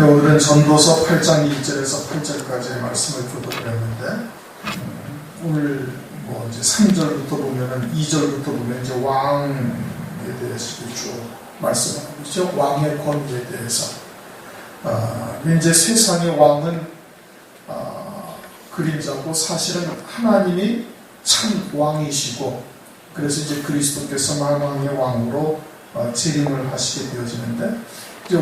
오늘은 전도서 8장 1절에서 8절까지의 말씀을 교독했는데 오늘 이제 3절부터 보면은 2절부터 보면 이제 왕에 대해서 쭉 말씀하고 있죠. 왕의 권위에 대해서. 이제 세상의 왕은 그림자고 사실은 하나님이 참 왕이시고 그래서 이제 그리스도께서 만왕의 왕으로 재림을 하시게 되어지는데 이제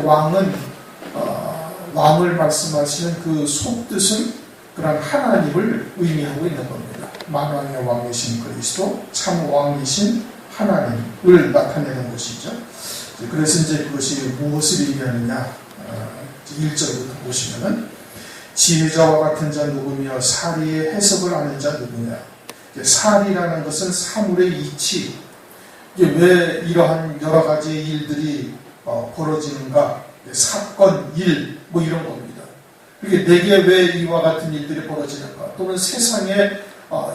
왕을 말씀하시는 그 속뜻은 그런 하나님을 의미하고 있는 겁니다. 만왕의 왕이신 그리스도, 참 왕이신 하나님을 나타내는 것이죠. 그래서 이제 그것이 무엇을 의미하느냐, 1절부터 보시면은 지혜자와 같은 자 누구며 사리의 해석을 아는 자 누구냐. 사리라는 것은 사물의 이치, 왜 이러한 여러 가지 일들이 벌어지는가, 사건, 일, 이런 겁니다. 내게 왜 이와 같은 일들이 벌어지는가, 또는 세상에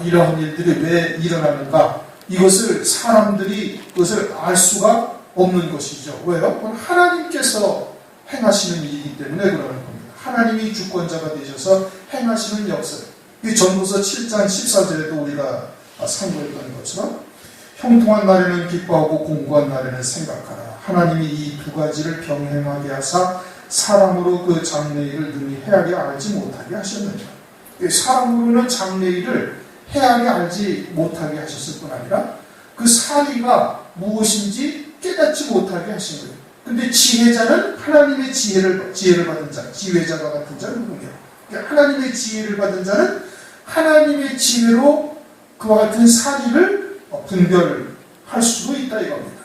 이러한 일들이 왜 일어나는가, 이것을 사람들이 그것을 알 수가 없는 것이죠. 왜요? 그건 하나님께서 행하시는 일이기 때문에 그러는 겁니다. 하나님이 주권자가 되셔서 행하시는 역사. 이 전도서 7장 14절에도 우리가 상고했던 것처럼 형통한 날에는 기뻐하고 공고한 날에는 생각하라. 하나님이 이 두 가지를 병행하게 하사 사람으로 그 장래일을 능히 헤아려 알지 못하게 하셨느니라. 사람으로는 장래일을 헤아려 알지 못하게 하셨을 뿐 아니라 그 사리가 무엇인지 깨닫지 못하게 하신 거예요. 근데 지혜자는 하나님의 지혜를 받은 자, 지혜자가 같은 자는 누구냐? 하나님의 지혜를 받은 자는 하나님의 지혜로 그와 같은 사리를 분별할 수도 있다 이겁니다.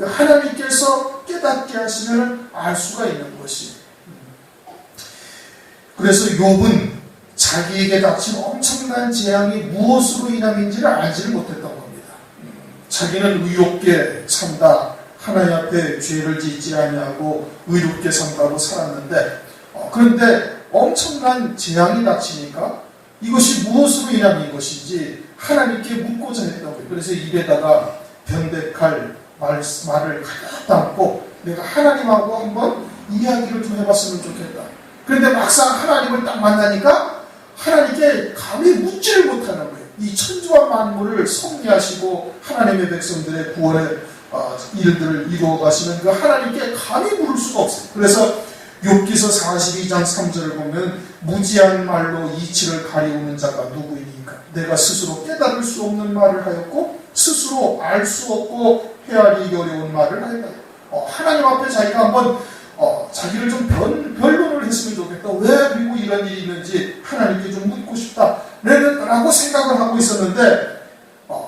하나님께서 깨닫게 하시면 알 수가 있는 것이. 그래서 욥은 자기에게 닥친 엄청난 재앙이 무엇으로 인함인지를 알지를 못했던 겁니다. 자기는 의롭게 산다, 하나님 앞에 죄를 짓지 아니하고 의롭게 산다고 살았는데 그런데 엄청난 재앙이 닥치니까 이것이 무엇으로 인함인 것인지 하나님께 묻고자 했던 거예요. 그래서 입에다가 변백할 말을 가득 담고 내가 하나님하고 한번 이야기를 좀 해봤으면 좋겠다. 그런데 막상 하나님을 딱 만나니까 하나님께 감히 묻지를 못하는 거예요. 이 천지와 만물을 섭리하시고 하나님의 백성들의 구원의 일들을 이루어 가시는 그 하나님께 감히 물을 수가 없어요. 그래서 욥기서 42장 3절을 보면 무지한 말로 이치를 가리우는 자가 누구이니까 내가 스스로 깨달을 수 없는 말을 하였고 스스로 알 수 없고 헤아리기 어려운 말을 하였다. 하나님 앞에 자기가 한번 자기를 좀 변론을 했으면 좋겠다. 왜 그리고 이런 일이 있는지 하나님께 좀 묻고 싶다 라고 생각을 하고 있었는데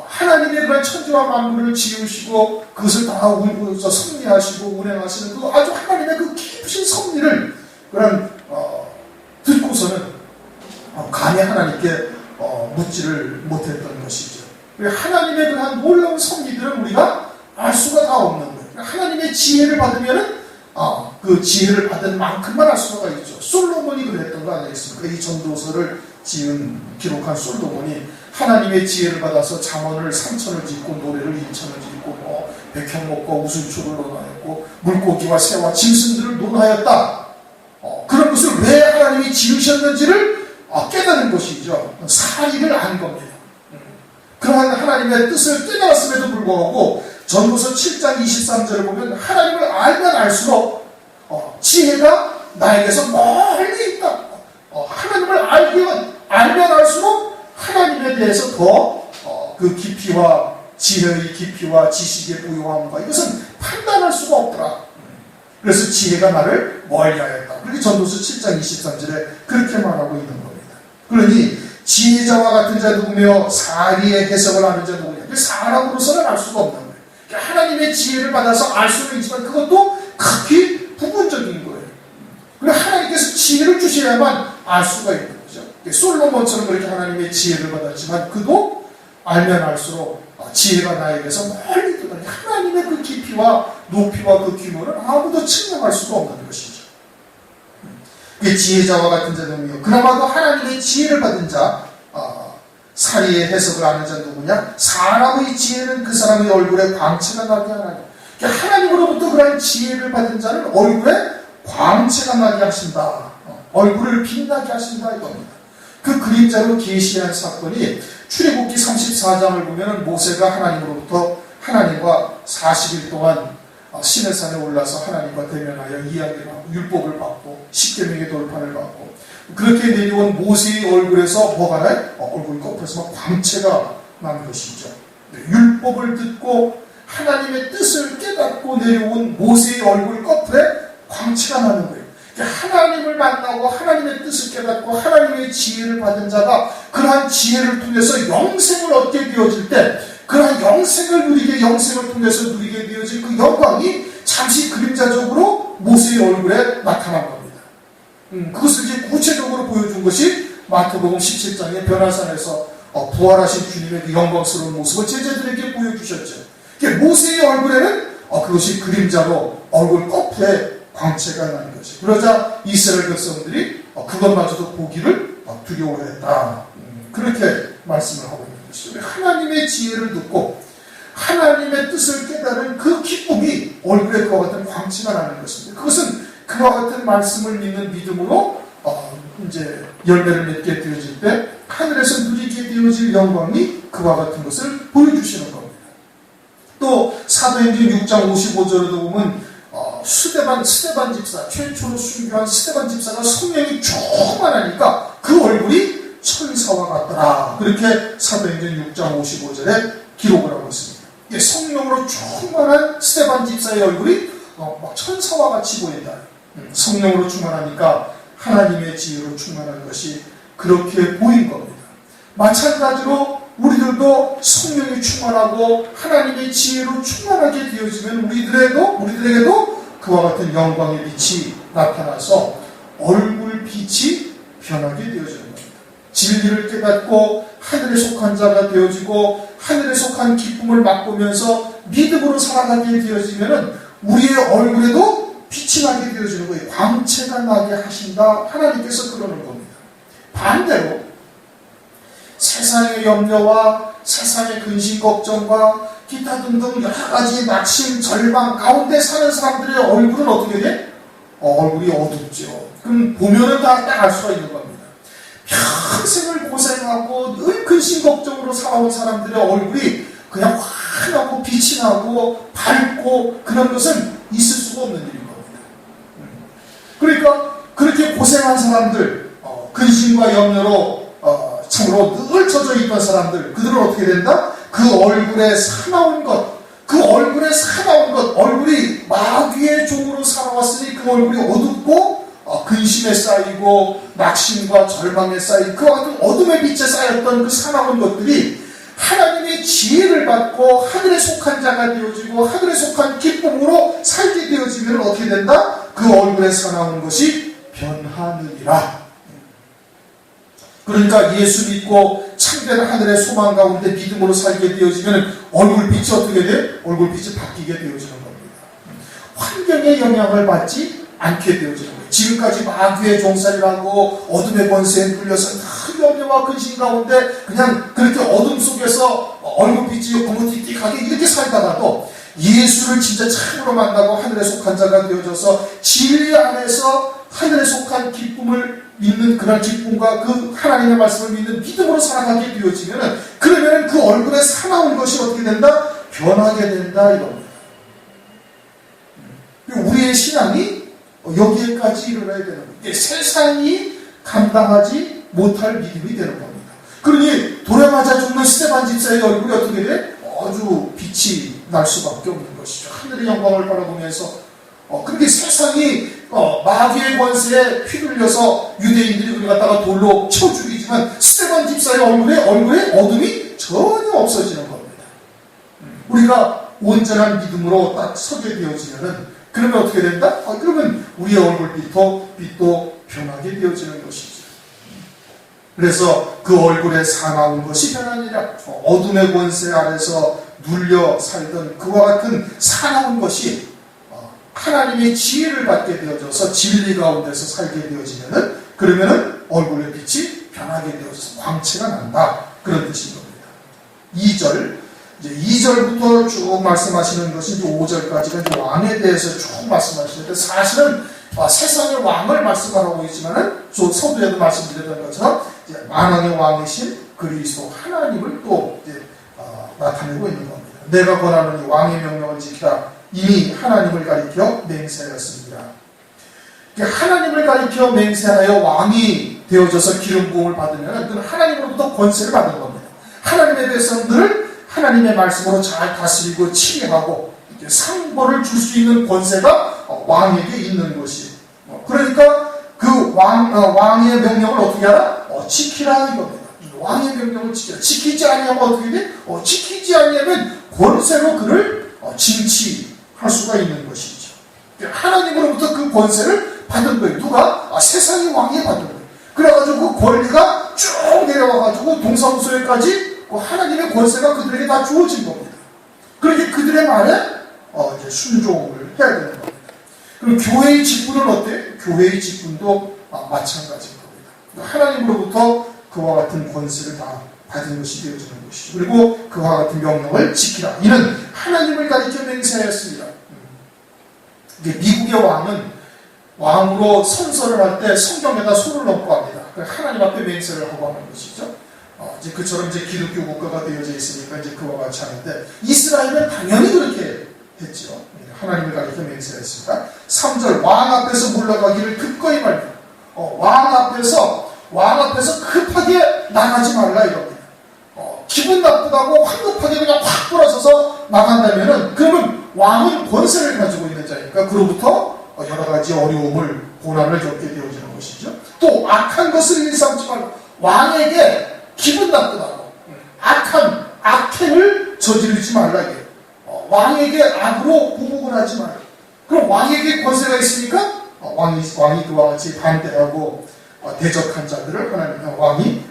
하나님의 그런 천지와 만물을 지으시고 그것을 다 섭리하시고 운행하시는 그 아주 하나님의 그 깊으신 섭리를 듣고서는 감히 하나님께 묻지를 못했던 것이죠. 하나님의 그런 놀라운 섭리들은 우리가 알 수가 다 없는 거예요. 하나님의 지혜를 받으면은 그 지혜를 받은 만큼만 알 수가 있죠. 솔로몬이 그랬던 거 아니겠습니까? 이 전도서를 기록한 솔로몬이 하나님의 지혜를 받아서 잠언을 3천을 짓고 노래를 2천을 짓고 백향목과 우슬초를 논하였고 물고기와 새와 짐승들을 논하였다. 그런 것을 왜 하나님이 지으셨는지를 깨닫는 것이죠. 사리를 안 겁니다. 그러한 하나님의 뜻을 깨달았음에도 불구하고 전도서 7장 23절을 보면 하나님을 알면 알수록 지혜가 나에게서 멀리 있다. 하나님을 알면 알수록 하나님에 대해서 더 그 깊이와 지혜의 깊이와 지식의 부요함과 이것은 판단할 수가 없더라. 그래서 지혜가 나를 멀리하였다. 그렇게 전도서 7장 23절에 그렇게 말하고 있는 겁니다. 그러니 지혜자와 같은 자 누구며 사리의 해석을 아는 자 누구냐. 사람으로서는 알 수가 없는 거예요. 하나님의 지혜를 받아서 알 수는 있지만 그것도 극히 부분적인 거예요. 그리고 하나님께서 지혜를 주셔야만 알 수가 있는 거죠. 솔로몬처럼 그렇게 하나님의 지혜를 받았지만 그도 알면 알수록 지혜가 나에게서 멀리 떠나니 하나님의 그 깊이와 높이와 그 규모를 아무도 측량할 수가 없는 것이죠. 지혜자와 같은 자들이며 그나마도 하나님의 지혜를 받은 자 사리의 해석을 아는 자 누구냐? 사람의 지혜는 그 사람의 얼굴에 광채가 나게 하나니 하나님으로부터 그런 지혜를 받은 자는 얼굴에 광채가 나게 하신다. 얼굴을 빛나게 하신다 이겁니다. 그 그림자로 계시한 사건이 출애굽기 34장을 보면 모세가 하나님과 40일 동안 시내산에 올라서 하나님과 대면하여 이야기를 하고 율법을 받고 십계명의 돌판을 받고 그렇게 내려온 모세의 얼굴에서 뭐가 나요? 얼굴 거꾸로서 막 광채가 난 것이죠. 율법을 듣고 하나님의 뜻을 깨닫고 내려온 모세의 얼굴 거꾸에 광채가 나는 거예요. 하나님을 만나고 하나님의 뜻을 깨닫고 하나님의 지혜를 받은 자가 그러한 지혜를 통해서 영생을 얻게 되어질 때 그러한 영생을 통해서 누리게 되어질 그 영광이 잠시 그림자적으로 모세의 얼굴에 나타난 겁니다. 그것을 이제 구체적으로 보여준 것이 마태복음 17장의 변화산에서 부활하신 주님의 그 영광스러운 모습을 제자들에게 보여주셨죠. 모세의 얼굴에는 그것이 그림자로 얼굴 거푸에 광채가 나는 것이. 그러자 이스라엘 백성들이 그것마저도 보기를 두려워했다. 그렇게 말씀을 하고 있는 것이죠. 하나님의 지혜를 듣고 하나님의 뜻을 깨달은 그 기쁨이 얼굴에 그와 같은 광채가 나는 것입니다. 그것은 그와 같은 말씀을 믿는 믿음으로 이제 열매를 맺게 되어질 때 하늘에서 누리게 되어질 영광이 그와 같은 것을 보여주시는 겁니다. 또 사도행전 6장 55절에도 보면 스데반 집사, 최초로 순교한 스데반 집사가 성령이 충만하니까 그 얼굴이 천사와 같더라. 그렇게 사도행전 6장 55절에 기록을 하고 있습니다. 성령으로 충만한 스데반 집사의 얼굴이 막 천사와 같이 보인다. 성령으로 충만하니까 하나님의 지혜로 충만한 것이 그렇게 보인 겁니다. 마찬가지로 우리들도 성령이 충만하고 하나님의 지혜로 충만하게 되어지면 우리들에게도 그와 같은 영광의 빛이 나타나서 얼굴 빛이 변하게 되어지는 겁니다. 진리를 깨닫고 하늘에 속한 자가 되어지고 하늘에 속한 기쁨을 맛보면서 믿음으로 살아가게 되어지면 우리의 얼굴에도 빛이 나게 되어지는 거예요. 광채가 나게 하신다. 하나님께서 그러는 겁니다. 반대로 세상의 염려와 세상의 근심 걱정과 기타 등등 여러 가지 낙심, 절망 가운데 사는 사람들의 얼굴은 어떻게 돼? 얼굴이 어둡죠. 그럼 보면은 다 알 수가 있는 겁니다. 평생을 고생하고 늘 근심 걱정으로 살아온 사람들의 얼굴이 그냥 환하고 빛이 나고 밝고 그런 것은 있을 수가 없는 일인 겁니다. 그러니까 그렇게 고생한 사람들, 근심과 염려로 참으로 늘 젖어 있던 사람들, 그들은 어떻게 된다? 그 얼굴에 사나운 것, 얼굴이 마귀의 종으로 살아왔으니 그 얼굴이 어둡고 근심에 쌓이고 낙심과 절망에 쌓인 그 어둠의 빛에 쌓였던 그 사나운 것들이 하나님의 지혜를 받고 하늘에 속한 자가 되어지고 하늘에 속한 기쁨으로 살게 되어지면 어떻게 된다? 그 얼굴에 사나운 것이 변하느니라. 그러니까 예수 믿고 참된 하늘의 소망 가운데 믿음으로 살게 되어지면 얼굴빛이 어떻게 돼? 얼굴빛이 바뀌게 되어지는 겁니다. 환경의 영향을 받지 않게 되어지는 거예요. 지금까지 마귀의 종살이라고 어둠의 권세에 끌려서 큰 염려와 근심 가운데 그냥 그렇게 어둠 속에서 얼굴빛이 거무튀튀하게 이렇게 살다가도 예수를 진짜 참으로 만나고 하늘에 속한 자가 되어져서 진리 안에서 하늘에 속한 기쁨을 믿는 그런 기쁨과 그 하나님의 말씀을 믿는 믿음으로 살아가게 되어지면 그러면 그 얼굴에 사나운 것이 어떻게 된다? 변하게 된다 이겁니다. 우리의 신앙이 여기에까지 일어나야 되는 거예요. 세상이 감당하지 못할 믿음이 되는 겁니다. 그러니 돌에 맞아 죽는 스데반 집사의 얼굴이 어떻게 돼? 아주 빛이 날 수밖에 없는 것이죠. 하늘의 영광을 바라보면서 그렇게 세상이 마귀의 권세에 휘둘려서 유대인들이 그를 갖다가 돌로 쳐 죽이지만 스데반 집사의 얼굴에 어둠이 전혀 없어지는 겁니다. 우리가 온전한 믿음으로 딱 서게 되어지면은 그러면 어떻게 된다? 그러면 우리의 얼굴빛도 변하게 되어지는 것이죠. 그래서 그 얼굴에 사나운 것이 변하니라. 어둠의 권세 아래서 눌려 살던 그와 같은 사나운 것이 하나님의 지혜를 받게 되어져서 진리 가운데서 살게 되어지면은 그러면은 얼굴의 빛이 변하게 되어져서 광채가 난다. 그런 뜻인 겁니다. 2절. 이제 2절부터 쭉 말씀하시는 것이 이제 5절까지가 이제 왕에 대해서 쭉 말씀하시는데 사실은 세상의 왕을 말씀하고 있지만은 서두에도 말씀드렸던 것처럼 이제 만왕의 왕이신 그리스도 하나님을 또 이제 나타내고 있는 겁니다. 내가 권하노니 왕의 명령을 지키라. 이미 하나님을 가리켜 맹세하였습니다. 하나님을 가리켜 맹세하여 왕이 되어져서 기름 부음을 받으면 그는 하나님으로부터 권세를 받는 겁니다. 하나님의 백성들을 하나님의 말씀으로 잘 다스리고 치리하고 상벌을 줄 수 있는 권세가 왕에게 있는 것이에요. 그러니까 그 왕의 명령을 어떻게 하라? 지키라 이겁니다. 왕의 명령을 지키라. 지키지 아니하면 어떻게 돼? 지키지 아니하면 권세로 그를 징치할 수가 있는 것이죠. 하나님으로부터 그 권세를 받은 거예요. 누가? 세상의 왕이 받은 거예요. 그래가지고 그 권리가 쭉 내려와가지고 동사무소에까지 하나님의 권세가 그들에게 다 주어진 겁니다. 그렇게 그들의 말에 이제 순종을 해야 되는 겁니다. 그럼 교회의 직분은 어때요? 교회의 직분도 마찬가지인 겁니다. 하나님으로부터 그와 같은 권세를 다 받은 것이 되어지는 것이죠. 그리고 그와 같은 명령을 지키라. 이는 하나님을 가리켜 맹세하였습니다. 이게 미국의 왕은 왕으로 선서를 할 때 성경에다 손을 얹고 합니다. 하나님 앞에 맹세를 하고 하는 것이죠. 이제 그처럼 이제 기독교 국가가 되어져 있으니까 이제 그와 같이 하는데 이스라엘은 당연히 그렇게 했죠. 하나님을 가리켜 맹세했습니다. 3절 왕 앞에서 물러가기를 급거이 말라. 왕 앞에서 급하게 나가지 말라 이겁니다. 기분 나쁘다고 황급하게 그냥 확 돌아서서 나간다면은 그러면 왕은 권세를 가지고 있는 자니까 그로부터 여러 가지 어려움을 고난을 겪게 되어지는 것이죠. 또 악한 것을 일삼지 말라. 왕에게 기분 나쁘다고 악한 악행을 저지르지 말라 이게. 왕에게 악으로 보복을 하지 말라. 그럼 왕에게 권세가 있으니까 왕이 그와 같이 반대하고 대적한 자들을 하나님 왕이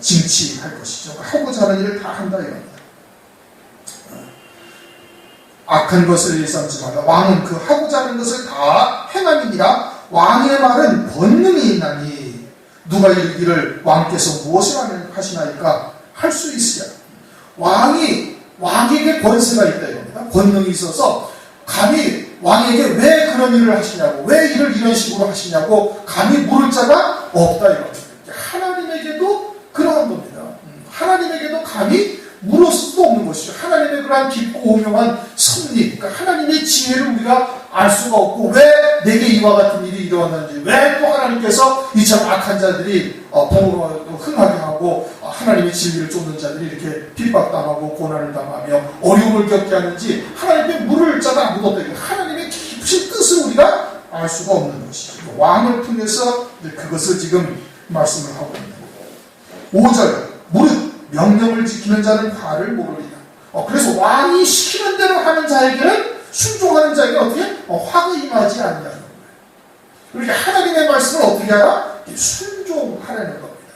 징치할 것이죠. 하고자 하는 일을 다 한다 이겁니다. 악한 것을 일삼지 말라. 왕은 그 하고자 하는 것을 다 행함이니라. 왕의 말은 권능이 있나니 누가 이르기를 왕께서 무엇을 하시나이까 할 수 있으랴. 왕에게 권세가 있다 이겁니다. 권능이 있어서 감히 왕에게 왜 그런 일을 하시냐고, 왜 일을 이런 식으로 하시냐고 감히 물을 자가 없다 이겁니다. 하나님에게도 그러한 겁니다. 하나님에게도 감히 물을 수도 없는 것이죠. 하나님의 그러한 깊고 오명한 섭리, 그러니까 하나님의 지혜를 우리가 알 수가 없고 왜 내게 이와 같은 일이 일어났는지, 왜 또 하나님께서 이처럼 악한 자들이 봉으로 흥하게 하고 하나님의 진리를 쫓는 자들이 이렇게 핍박당하고 고난을 당하며 어려움을 겪게 하는지 하나님의 물을 자가 아무도 없다. 하나님의 깊으신 뜻을 우리가 알 수가 없는 것이죠. 왕을 통해서 그것을 지금 말씀을 하고 있는 거예요. 5절 무릇 명령을 지키는 자는 화를 모르리라. 그래서 왕이 시키는 대로 하는 자에게는 순종하는 자에게 어떻게? 화가 임하지 않냐는 거예요. 그러니까 하나님의 말씀을 어떻게 하라? 순종하라는 겁니다.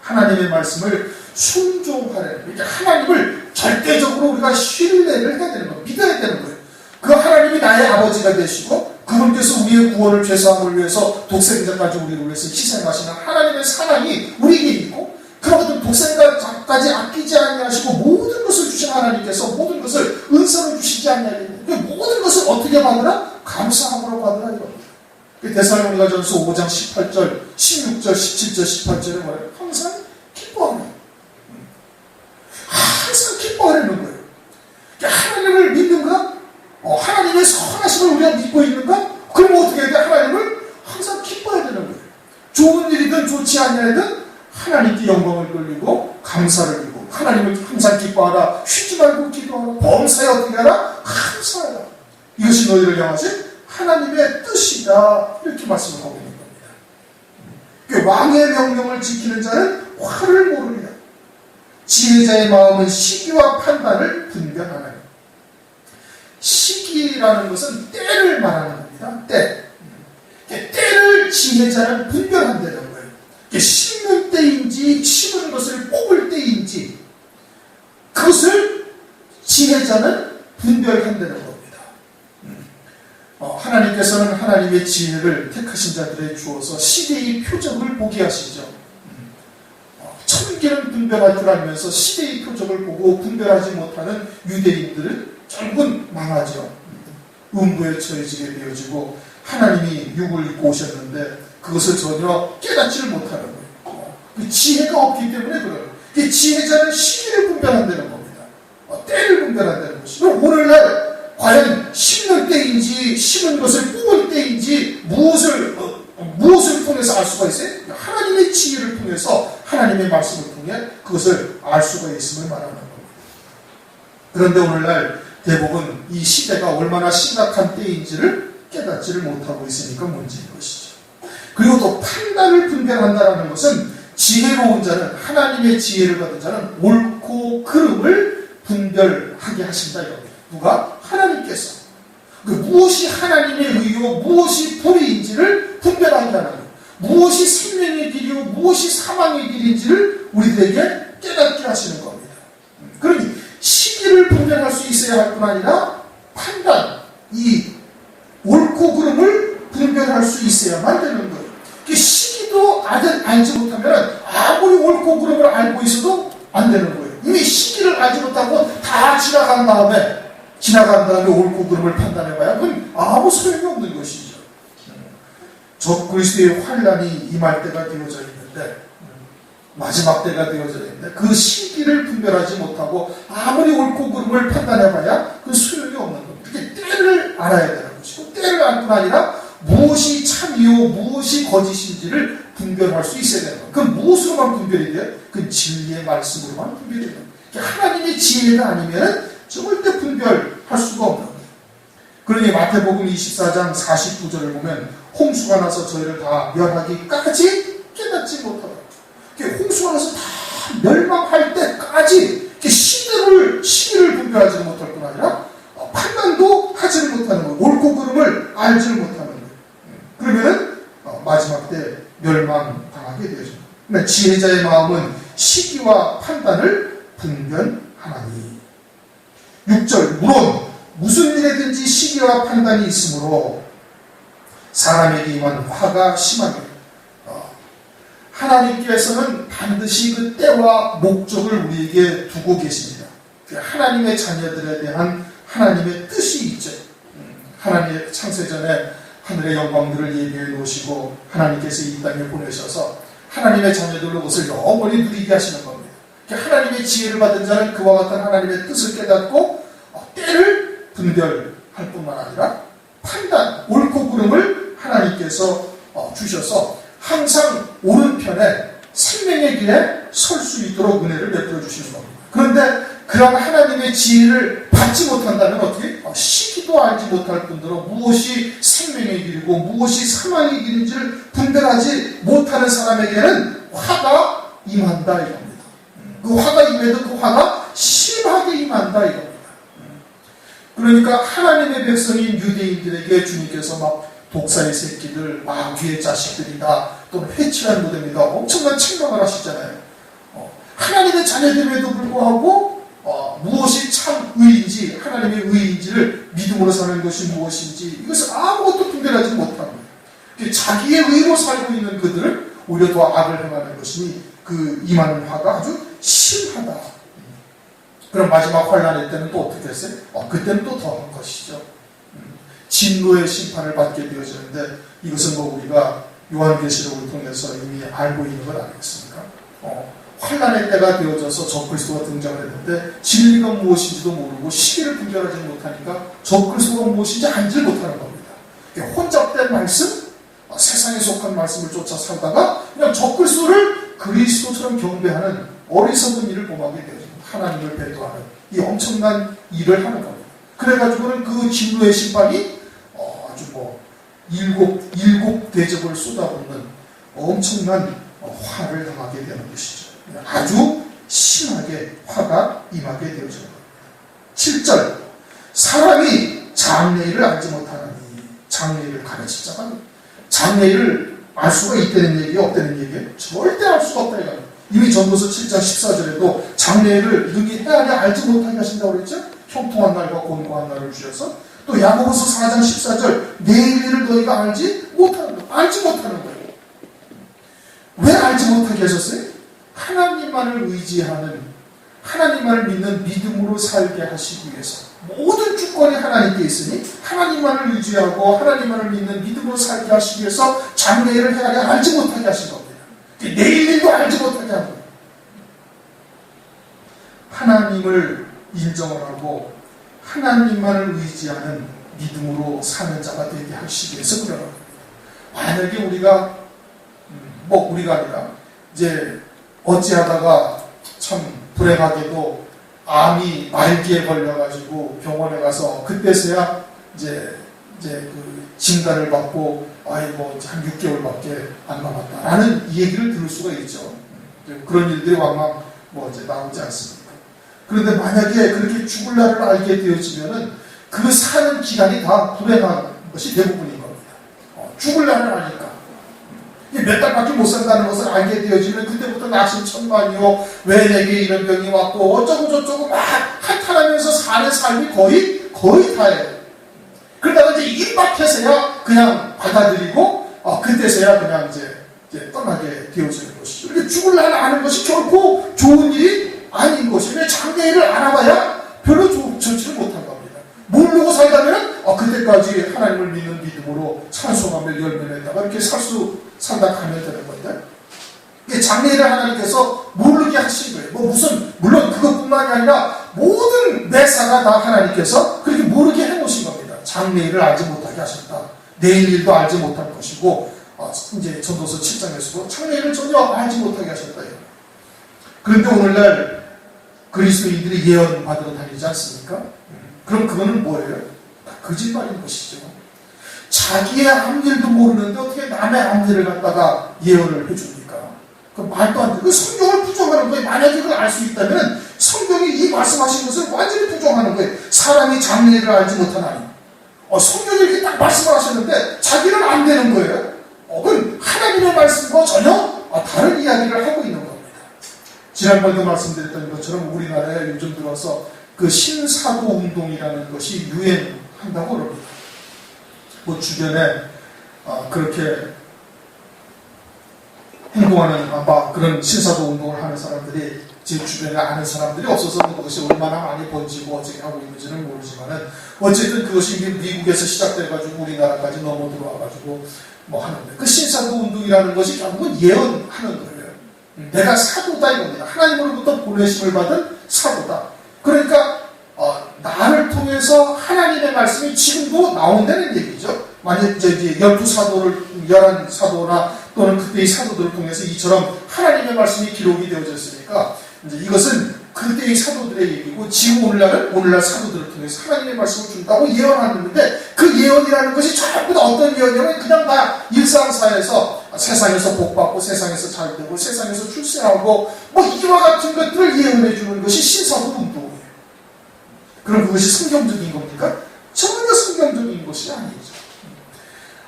하나님의 말씀을 순종하라는 거예요. 그러니까 하나님을 절대적으로 우리가 신뢰를 해야 되는 거예요. 믿어야 되는 거예요. 그 하나님이 나의 아버지가 되시고 그분께서 우리의 구원을 죄사함을 위해서 독생자까지 우리를 위해서 희생하시는 하나님의 사랑이 우리에게 있고 그런 독생자까지 아끼지 아니하시고 모든 것을 주신 하나님께서 모든 것을 은사로 주시지 아니하겠는데 모든 것을 어떻게 받으라? 감사함으로 받으라 이겁니다. 데살로니가전서 5장 18절, 16절, 17절, 18절에 뭐예요? 항상 기뻐하라. 항상 기뻐하라는 거예요. 하나님을 믿는가? 하나님의 선하심을 우리가 믿고 있는가? 그럼 어떻게 해야 돼? 하나님을 항상 기뻐해야 되는 거예요. 좋은 일이든 좋지 않냐든 하나님께 영광을 돌리고 감사를 드리고 하나님을 항상 기뻐하라. 쉬지 말고 기도하라. 범사에 어떻게 하라? 감사하라. 이것이 너희를 향하신 하나님의 뜻이다. 이렇게 말씀을 하고 있는 겁니다. 왕의 명령을 지키는 자는 화를 모르리라. 지혜자의 마음은 시기와 판단을 분별하나니. 시기라는 것은 때를 말하는 겁니다. 때를 지혜자는 분별한다는 거예요. 심는 때인지 심은 것을 뽑을 때인지 그것을 지혜자는 분별한다는 겁니다. 하나님께서는 하나님의 지혜를 택하신 자들에 주어서 시대의 표적을 보게 하시죠. 천개는 분별할 줄 알면서 시대의 표적을 보고 분별하지 못하는 유대인들은 결국은 망하죠. 음부에 처해지게 되어지고 하나님이 육을 입고 오셨는데 그것을 전혀 깨닫지를 못하는 거예요. 그 지혜가 없기 때문에 그래요. 그 지혜자는 시기를 분별한다는 겁니다. 때를 분별한다는 것이죠. 오늘날 과연 심는 때인지 심은 것을 뽑을 때인지 무엇을 통해서 알 수가 있어요? 하나님의 지혜를 통해서 하나님의 말씀을 통해 그것을 알 수가 있음을 말하는 겁니다. 그런데 오늘날 대부분 이 시대가 얼마나 심각한 때인지를 깨닫지를 못하고 있으니까 문제인 것이죠. 그리고 또 판단을 분별한다는 것은 지혜로운 자는 하나님의 지혜를 받은 자는 옳고 그름을 분별하게 하신다 이겁니다. 누가? 하나님께서. 무엇이 하나님의 의요 무엇이 불의인지를 분별하게 하는 거예요. 무엇이 생명의 길이요 무엇이 사망의 길인지를 우리들에게 깨닫게 하시는 겁니다. 그러니 시기를 분별할 수 있어야 할 뿐 아니라 판단, 이 옳고 그름을 분별할 수 있어야만 되는 거예요. 시기도 알지 못하면 아무리 옳고 그름을 알고 있어도 안 되는 거예요. 이미 시기를 알지 못하고 다 지나간 다음에 옳고 그름을 판단해봐야 그건 아무 소용이 없는 것이죠. 적그리스도의 환란이 임할 때가 되어져 있는데 마지막 때가 되어져 있는데 그 시기를 분별하지 못하고 아무리 옳고 그름을 판단해봐야 그 소용이 없는 겁니다. 그렇게 때를 알아야 되는 것이고 때를 알 뿐 아니라 무엇이 참이요 무엇이 거짓인지를 분별할 수 있어야 되는 겁니다. 그건 무엇으로만 분별이 돼요? 그 진리의 말씀으로만 분별이 돼요. 하나님의 지혜가 아니면 절대 분별할 수가 없는 거예요. 그러니 마태복음 24장 49절을 보면 홍수가 나서 저희를 다 멸하기까지 깨닫지 못하다. 홍수가 나서 다 멸망할 때까지 시기를 분별하지 못할 뿐 아니라 판단도 하지를 못하는 거예요. 옳고 그름을 알지를 못하는 거예요. 그러면은 마지막 때 멸망당하게 되죠. 근데 지혜자의 마음은 시기와 판단을 분별하나니. 6절 물론 무슨 일에든지 시기와 판단이 있으므로 사람에게 임한 화가 심하게 하나님께서는 반드시 그 때와 목적을 우리에게 두고 계십니다. 하나님의 자녀들에 대한 하나님의 뜻이 있죠. 하나님의 창세전에 하늘의 영광들을 예비해 놓으시고 하나님께서 이 땅에 보내셔서 하나님의 자녀들로 그것을 영원히 누리게 하시는 겁니다. 하나님의 지혜를 받은 자는 그와 같은 하나님의 뜻을 깨닫고 때를 분별할 뿐만 아니라 판단, 옳고 그름을 하나님께서 주셔서 항상 오른편에 생명의 길에 설 수 있도록 은혜를 베풀어 주시는 겁니다. 그런데 그런 하나님의 지혜를 받지 못한다면 어떻게? 시기도 알지 못할 뿐더러 무엇이 생명의 길이고 무엇이 사망의 길인지를 분별하지 못하는 사람에게는 화가 임한다 이겁니다. 그 화가 임해도 그 화가 심하게 임한다 이겁니다. 그러니까 하나님의 백성인 유대인들에게 주님께서 막 독사의 새끼들, 마귀의 자식들이다, 또는 회칠한 무덤이다 엄청난 책망을 하시잖아요. 하나님의 자녀됨에도 불구하고 무엇이 참 의인지 하나님의 의인지를 믿음으로 사는 것이 무엇인지 이것을 아무것도 분별하지 못하는 거예요. 자기의 의로 살고 있는 그들은 오히려 더 악을 행하는 것이니 그 임하는 화가 아주 심하다. 그럼 마지막 환란의 때는 또 어떻게 했어요? 그때는 또 더한 것이죠. 진노의 심판을 받게 되어지는데 이것은 우리가 요한계시록을 통해서 이미 알고 있는 것 아니겠습니까? 환란의 때가 되어져서 적그리스도가 등장을 했는데 진리가 무엇인지도 모르고 시기를 분별하지 못하니까 적그리스도가 무엇인지 알지 못하는 겁니다. 혼잡된 말씀, 세상에 속한 말씀을 쫓아 살다가 그냥 적그리스도를 그리스도처럼 경배하는 어리석은 일을 범하게 되어집니다. 하나님을 배도하는 이 엄청난 일을 하는 겁니다. 그래가지고는 그 진노의 심판이 아주 일곱 대접을 쏟아붓는 엄청난 화를 당하게 되는 것이죠. 아주 심하게 화가 임하게 되어지는 겁니다. 7절 사람이 장래일을 알지 못하느니 장래일을 가르칠 자가 장래일을 알 수가 있다는 얘기예요? 없다는 얘기예요? 절대 알 수가 없다 이거예요. 이미 전도서 7장 14절에도 장래일을 능히 헤아려 알지 못하게 하신다고 그랬죠? 형통한 날과 곤고한 날을 주셔서 또 야고보서 4장 14절 내일 일을 너희가 알지 못하는 거예요. 왜 알지 못하게 하셨어요? 하나님만을 의지하는 하나님만을 믿는 믿음으로 살게 하시기 위해서 모든 주권이 하나님께 있으니 하나님만을 의지하고 하나님만을 믿는 믿음으로 살게 하시기 위해서 장래일을 헤아려 알지 못하게 하신 겁니다. 내일 일도 알지 못하게 한 겁니다. 하나님을 인정을 하고 하나님만을 의지하는 믿음으로 사는 자가 되게 하시기 위해서 그러는 겁니다. 만약에 우리가 아니라 이제 어찌하다가 참 불행하게도 암이 말기에 걸려가지고 병원에 가서 그때서야 이제 그 진단을 받고 아이고 한 6개월밖에 안 남았다라는 이 얘기를 들을 수가 있죠. 그런 일들이 왕왕 이제 나오지 않습니까? 그런데 만약에 그렇게 죽을 날을 알게 되어지면은 그 사는 기간이 다 불행한 것이 대부분인 겁니다. 죽을 날을 아니까. 몇 달밖에 못 산다는 것을 알게 되어지면 그때부터 나신천만이요 왜 내게 이런 병이 왔고 어쩌고 저쩌고 막 한탄하면서 사는 삶이 거의 다예요. 그러다가 이제 입밖에서야 그냥 받아들이고 그때서야 그냥 이제 떠나게 되어지는 것이죠. 이렇게 죽을 날 아는 것이 결코 좋은 일이 아닌 것이며 장래일을 알아봐야 별로 좋지를 못한 겁니다. 모르고 살다면 그때까지 하나님을 믿는 믿음으로 찬송하며 열매내다가 이렇게 살다 가면 되는 건데 장래일을 하나님께서 모르게 하신 거예요. 물론 그것뿐만이 아니라 모든 매사가 다 하나님께서 그렇게 모르게 해놓으신 겁니다. 장래일을 알지 못하게 하셨다. 내일 일도 알지 못할 것이고 이제 전도서 7장에서도 장래일을 전혀 알지 못하게 하셨다. 그런데 오늘날 그리스도인들이 예언 받으러 다니지 않습니까? 그럼 그거는 뭐예요? 거짓말인 것이죠. 자기의 앞일도 모르는데 어떻게 남의 앞일을 갖다가 예언을 해줍니까? 그 말도 안 돼. 그 성경을 부정하는 거예요. 만약에 그걸 알 수 있다면 성경이 이 말씀하신 것을 완전히 부정하는 거예요. 사람이 장래를 알지 못하나니. 성경이 이렇게 딱 말씀을 하셨는데 자기는 안 되는 거예요. 그건 하나님의 말씀과 전혀 다른 이야기를 하고 있는 겁니다. 지난번에도 말씀드렸던 것처럼 우리나라에 요즘 들어서 그 신사도 운동이라는 것이 유행한다고 그럽니다. 주변에 그렇게 행동하는 그런 신사도 운동을 하는 사람들이 제 주변에 아는 사람들이 없어서 그것이 얼마나 많이 번지고 어떻게 하고 있는지는 모르지만은 어쨌든 그것이 미국에서 시작돼가지고 우리나라까지 넘어 들어와가지고 하는데 그 신사도 운동이라는 것이 결국은 예언하는 거예요. 내가 사도다 이겁니다. 하나님으로부터 보내심을 받은 사도다. 그러니까 나를 통해서 하나님의 말씀이 지금도 나온다는 얘기죠. 만약 이제 12사도를 11사도나 또는 그때의 사도들을 통해서 이처럼 하나님의 말씀이 기록이 되어졌으니까 이제 이것은 그때의 사도들의 얘기고 지금 오늘날 사도들을 통해서 하나님의 말씀을 준다고 예언하는데 그 예언이라는 것이 전부 다 어떤 예언이냐면 그냥 다 일상사에서 세상에서 복받고 세상에서 잘되고 세상에서 출세하고 이와 같은 것들을 예언해 주는 것이 신사도 운동이에요. 그럼 그것이 성경적인 겁니까? 전혀 성경적인 것이 아니죠.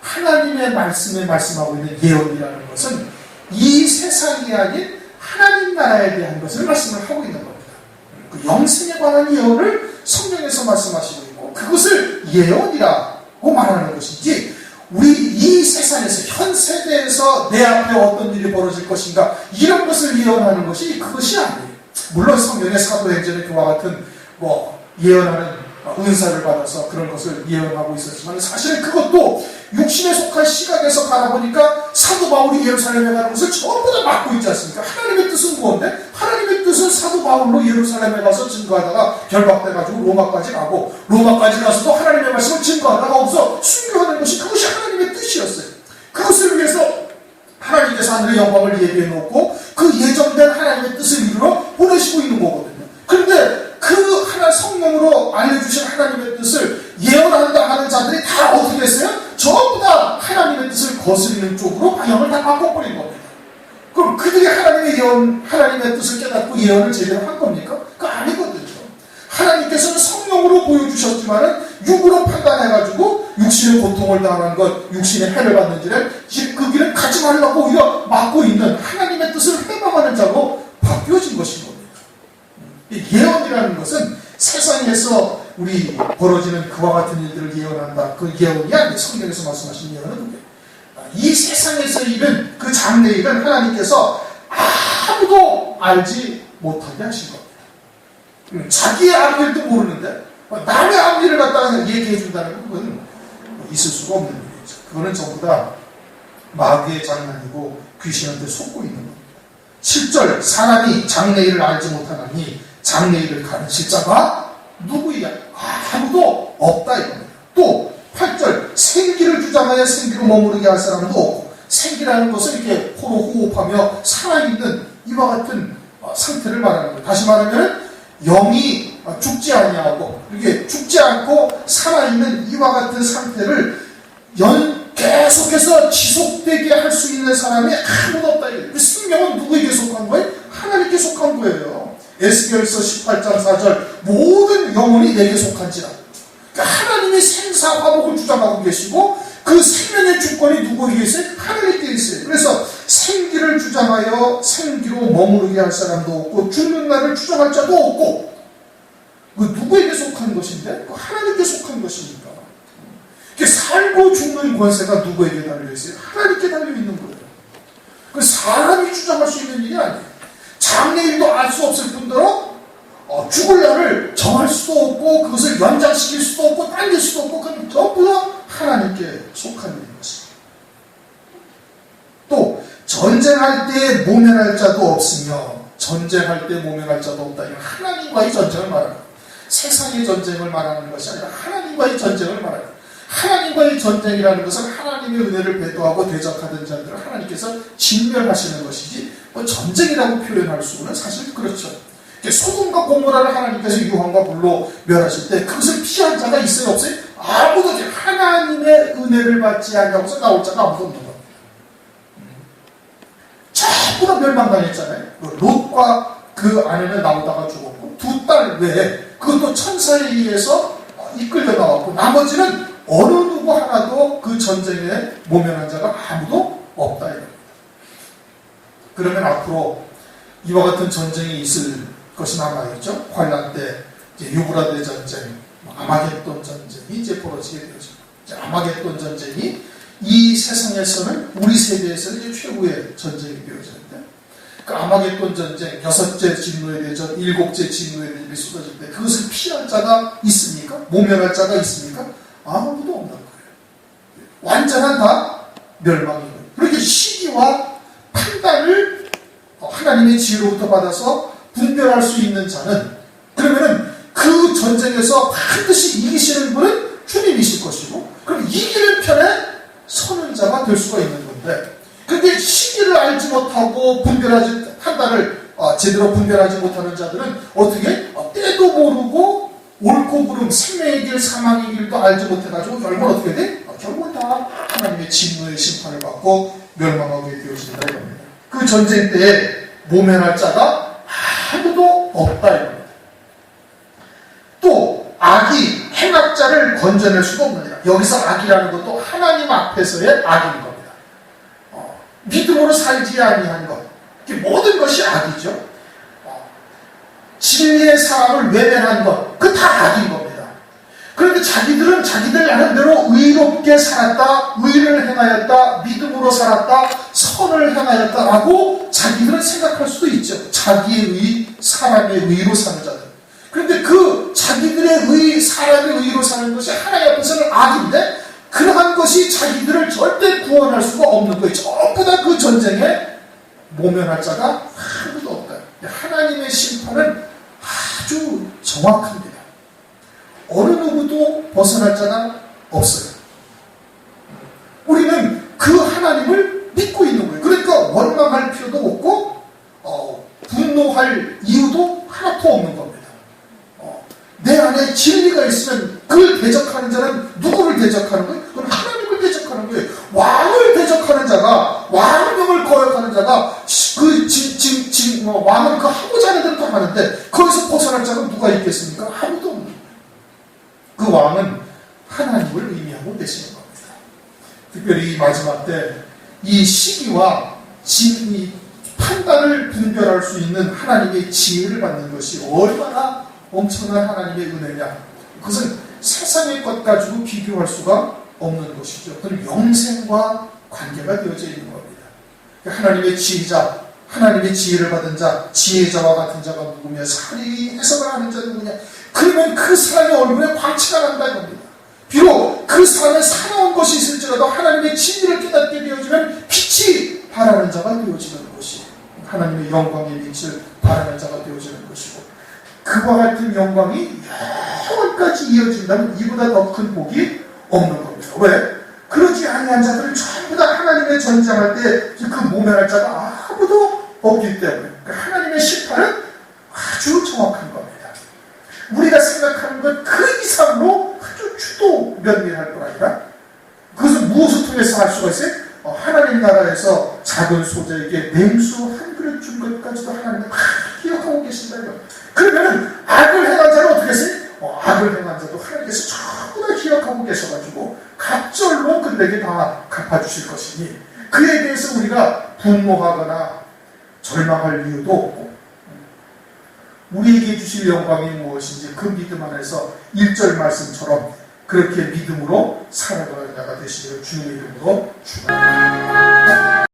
하나님의 말씀에 말씀하고 있는 예언이라는 것은 이 세상이 아닌 하나님 나라에 대한 것을 말씀을 하고 있는 겁니다. 그 영생에 관한 예언을 성경에서 말씀하시고 있고 그것을 예언이라고 말하는 것이지 우리 이 세상에서 현 세대에서 내 앞에 어떤 일이 벌어질 것인가 이런 것을 예언하는 것이 그것이 아니에요. 물론 성경의 사도행전의 그와 같은 예언하는 은사를 받아서 그런 것을 예언하고 있었지만 사실은 그것도 육신에 속한 시각에서 바라보니까 사도 바울이 예루살렘에 가는 것을 전부 다 막고 있지 않습니까? 하나님의 뜻은 무엇인데? 하나님의 뜻은 사도 바울로 예루살렘에 가서 증거하다가 결박돼가지고 로마까지 가고 로마까지 가서도 하나님의 말씀을 증거하다가 없어 순교하는 것이 그것이 하나님의 뜻이었어요. 그것을 위해서 하나님께서 하늘의 영광을 예비해 놓고 그 예정된 하나님의 뜻을 이루어 보내시고 있는 거거든요. 그런데 그 성령으로 알려주신 하나님의 뜻을 예언한다 하는 자들이 다 어떻게 했어요? 전부 다 하나님의 뜻을 거스리는 쪽으로 방향을 다 바꿔버린 겁니다. 그럼 그들이 하나님의 뜻을 깨닫고 예언을 제대로 한 겁니까? 그거 아니거든요. 하나님께서는 성령으로 보여주셨지만은 육으로 판단해가지고 육신의 고통을 당하는 것, 육신의 해를 받는지를 그 길을 가지 말라고 오히려 막고 있는 하나님의 뜻을 해방하는 자로 바뀌어진 것인 겁니다. 예언이라는 것은 세상에서 우리 벌어지는 그와 같은 일들을 예언한다. 그 예언이 아니에요. 성경에서 말씀하신 예언은 그게. 이 세상에서 일은 그 장래일은 하나님께서 아무도 알지 못하게 하신 겁니다. 자기의 앞일도 모르는데 남의 앞일을 갖다가 얘기해 준다는 건 있을 수가 없는 일이죠. 그거는 전부 다 마귀의 장난이고 귀신한테 속고 있는 겁니다. 7절 사람이 장래일을 알지 못하나니 장래일을 가르칠 자가 누구이냐? 아무도 없다 이겁니다. 또 8절 생기를 주장하여 생기로 머무르게 할 사람도 없고 생기라는 것을 이렇게 코로 호흡하며 살아있는 이와 같은 상태를 말하는 거예요. 다시 말하면 영이 죽지 아니하고 이렇게 죽지 않고 살아있는 이와 같은 상태를 계속해서 지속되게 할 수 있는 사람이 아무도 없다. 그 생명은 누구에게 속한 거예요? 하나님께 속한 거예요. 에스겔서 18장 4절 모든 영혼이 내게 속한지라. 그러니까 하나님이 생사화복을 주장하고 계시고 그 생명의 주권이 누구에게 있어요? 하나님께 있어요. 그래서 생기를 주장하여 생기로 머무르게 할 사람도 없고 죽는 날을 주장할 자도 없고 그 누구에게 속한 것인데? 그 하나님께 속한 것입니까? 살고 죽는 권세가 누구에게 달려있어요? 하나님께 달려있는 거예요. 그 사람이 주장할 수 있는 일이 아니에요. 장래일도 알 수 없을 뿐더러 죽을 날을 정할 수도 없고 그것을 연장시킬 수도 없고 당길 수도 없고 그건 전부 다 하나님께 속한 일인 것입니다. 또 전쟁할 때 모면할 자도 없으며 전쟁할 때 모면할 자도 없다. 이건 하나님과의 전쟁을 말하는 거예요. 세상의 전쟁을 말하는 것이 아니라 하나님과의 전쟁을 말하는 거예요. 하나님과의 전쟁이라는 것은 하나님의 은혜를 배도하고 대적하던 자들을 하나님께서 진멸하시는 것이지 전쟁이라고 표현할 수는 사실 그렇죠. 소돔과 고모라를 하나님께서 유황과 불로 멸하실 때 그것을 피한 자가 있어요 없어요? 아무도 없어요. 하나님의 은혜를 받지 않냐고서 나올 자가 아무도 없는 겁니다. 전부 다 멸망당했잖아요. 롯과 그 아내는 나오다가 죽었고 두 딸 외에 그것도 천사에 의해서 이끌려 나왔고 나머지는 어느 누구 하나도 그 전쟁에 모면한 자가 아무도 없다 이겁니다. 그러면 앞으로 이와 같은 전쟁이 있을 것이 남아있죠. 환란 때 유브라데 전쟁, 아마겟돈 전쟁이 이제 벌어지게 되죠. 아마겟돈 전쟁이 이 세상에서는 우리 세계에서는 이제 최고의 전쟁이 되어지는데 그 아마겟돈 전쟁 6째 진노의 대전, 7째 진노의 대전이 쏟아질 때 그것을 피할 자가 있습니까? 모면할 자가 있습니까? 아무도 없는 거예요. 완전한 다 멸망인 거예요. 그렇게 시기와 판단을 하나님의 지혜로부터 받아서 분별할 수 있는 자는 그러면은 그 전쟁에서 반드시 이기시는 분은 주님이실 것이고 그럼 이기는 편에 서는 자가 될 수가 있는 건데 그런데 시기를 알지 못하고 판단을 제대로 분별하지 못하는 자들은 어떻게 때도 모르고 옳고 그름 생명의 길 사망의 길도 알지 못해가지고 결국은 어떻게 돼? 결국은 다 하나님의 진노의 심판을 받고 멸망하게 되어진다 이겁니다. 그 전쟁 때에 모면할 자가 아무도 없다 이겁니다. 또 악이 행악자를 건져낼 수가 없느니라. 여기서 악이라는 것도 하나님 앞에서의 악인 겁니다. 믿음으로 살지 아니한 것 모든 것이 악이죠. 진리의 사람을 외면한 것, 그 다 악인 겁니다. 그런데 자기들은 자기들 나름대로 의롭게 살았다, 의를 행하였다, 믿음으로 살았다, 선을 행하였다라고 자기들은 생각할 수도 있죠. 자기의 의, 사람의 의로 사는 자들. 그런데 그 자기들의 의, 사람의 의로 사는 것이 하나님 앞에서는 악인데 그러한 것이 자기들을 절대 구원할 수가 없는 거예요. 전부 다 그 전쟁에 모면할 자가 아무도 없다. 하나님의 심판은 아주 정확합니다. 어느 누구도 벗어날 자가 없어요. 우리는 그 하나님을 믿고 있는 거예요. 그러니까 원망할 필요도 없고 분노할 이유도 하나도 없는 겁니다. 내 안에 진리가 있으면 그걸 대적하는 자는 누구를 대적하는 거예요? 그건 하나님을 대적하는 거예요. 왕을 대적하는 자가 왕명을 거역하는 자가 왕은 그 하고자 하는 대로 다 하는데 거기서 벗어날 자가 누가 있겠습니까? 아무도 없는 거예요. 그 왕은 하나님을 의미하고 계시는 겁니다. 특별히 이 마지막 때 이 시기와 이 판단을 분별할 수 있는 하나님의 지혜를 받는 것이 얼마나 엄청난 하나님의 은혜냐. 그것은 세상의 것 가지고 비교할 수가 없는 것이죠. 그건 영생과 관계가 되어져 있는 겁니다. 하나님의 지혜자, 하나님의 지혜를 받은 자, 지혜자와 같은 자가 누구며 사리 해석을 하는 자 누구냐. 그러면 그 사람의 얼굴에 광채가 난다 이겁니다. 비록 그 사람의 살아온 것이 있을지라도 하나님의 진리를 깨닫게 되어지면 빛이 바라는 자가 되어지는 것이 하나님의 영광의 빛을 바라는 자가 되어지는 것이고, 그와 같은 영광이 영원까지 이어진다면 이보다 더 큰 복이 없는 겁니다. 왜? 그러지 아니한 자들은 전부 다 하나님의 전쟁할 때 그 모면할 자가 아무도 없기 때문에 하나님의 심판은 아주 정확한 겁니다. 우리가 생각하는 것 그 이상으로 아주 주도 면밀할 뿐 아니라, 그것은 무엇을 통해서 할 수가 있어요? 하나님 나라에서 작은 소자에게 냉수 한 그릇 준 것까지도 하나님은 다 기억하고 계신다. 그러면 악을 행한 자는 어떻게 했어요? 악을 행한 자도 하나님께서 전부 다 기억하고 계셔가지고 갑절로 그들에게 다 갚아주실 것이니, 그에 대해서 우리가 분노하거나 절망할 이유도 없고, 우리에게 주실 영광이 무엇인지 그 믿음 안에서 1절 말씀처럼 그렇게 믿음으로 살아가는 자가 되시기를 주님의 이름으로 축원합니다.